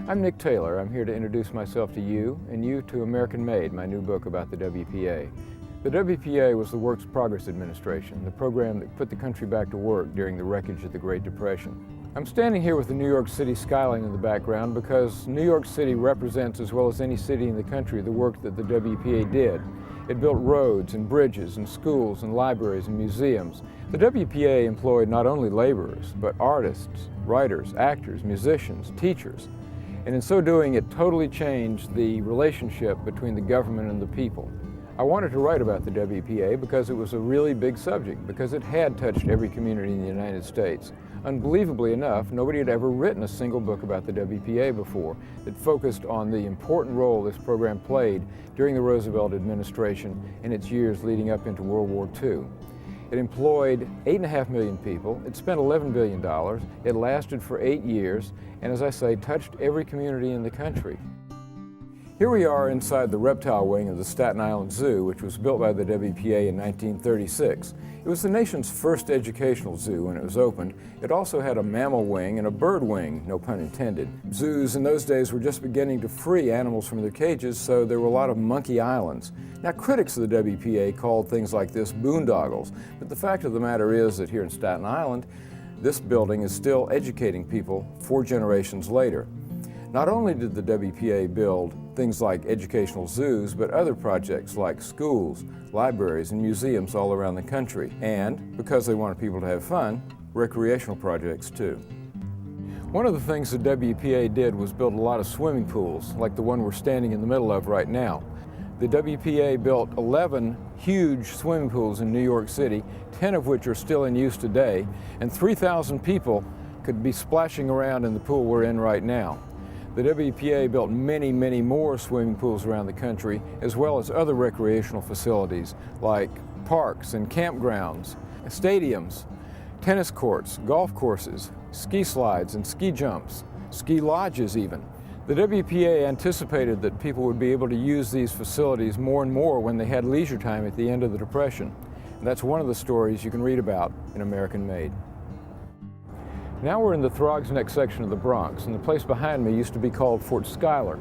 I'm Nick Taylor. I'm here to introduce myself to you and you to American Made, my new book about the WPA. The WPA was the Works Progress Administration, the program that put the country back to work during the wreckage of the Great Depression. I'm standing here with the New York City skyline in the background because New York City represents, as well as any city in the country, the work that the WPA did. It built roads and bridges and schools and libraries and museums. The WPA employed not only laborers, but artists, writers, actors, musicians, teachers. And in so doing, it totally changed the relationship between the government and the people. I wanted to write about the WPA because it was a really big subject, because it had touched every community in the United States. Unbelievably enough, nobody had ever written a single book about the WPA before that focused on the important role this program played during the Roosevelt administration in its years leading up into World War II. It employed 8.5 million people, it spent $11 billion, it lasted for 8 years, and as I say, touched every community in the country. Here we are inside the reptile wing of the Staten Island Zoo, which was built by the WPA in 1936. It was the nation's first educational zoo when it was opened. It also had a mammal wing and a bird wing, no pun intended. Zoos in those days were just beginning to free animals from their cages, so there were a lot of monkey islands. Now, critics of the WPA called things like this boondoggles, but the fact of the matter is that here in Staten Island, this building is still educating people 4 generations later. Not only did the WPA build things like educational zoos, but other projects like schools, libraries, and museums all around the country. And, because they wanted people to have fun, recreational projects too. One of the things the WPA did was build a lot of swimming pools, like the one we're standing in the middle of right now. The WPA built 11 huge swimming pools in New York City, 10 of which are still in use today, and 3,000 people could be splashing around in the pool we're in right now. The WPA built many, many more swimming pools around the country, as well as other recreational facilities like parks and campgrounds, stadiums, tennis courts, golf courses, ski slides and ski jumps, ski lodges even. The WPA anticipated that people would be able to use these facilities more and more when they had leisure time at the end of the Depression. And that's one of the stories you can read about in American Made. Now we're in the Throgs Neck section of the Bronx, and the place behind me used to be called Fort Schuyler.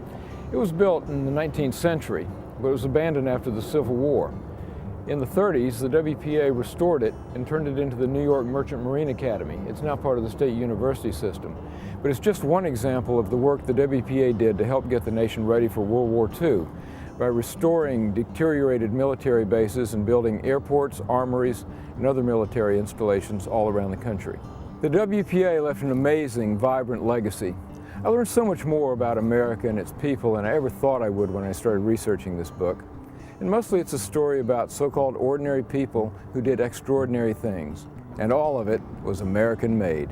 It was built in the 19th century, but it was abandoned after the Civil War. In the 30s, the WPA restored it and turned it into the New York Merchant Marine Academy. It's now part of the state university system. But it's just one example of the work the WPA did to help get the nation ready for World War II by restoring deteriorated military bases and building airports, armories, and other military installations all around the country. The WPA left an amazing, vibrant legacy. I learned so much more about America and its people than I ever thought I would when I started researching this book. And mostly it's a story about so-called ordinary people who did extraordinary things. And all of it was American made.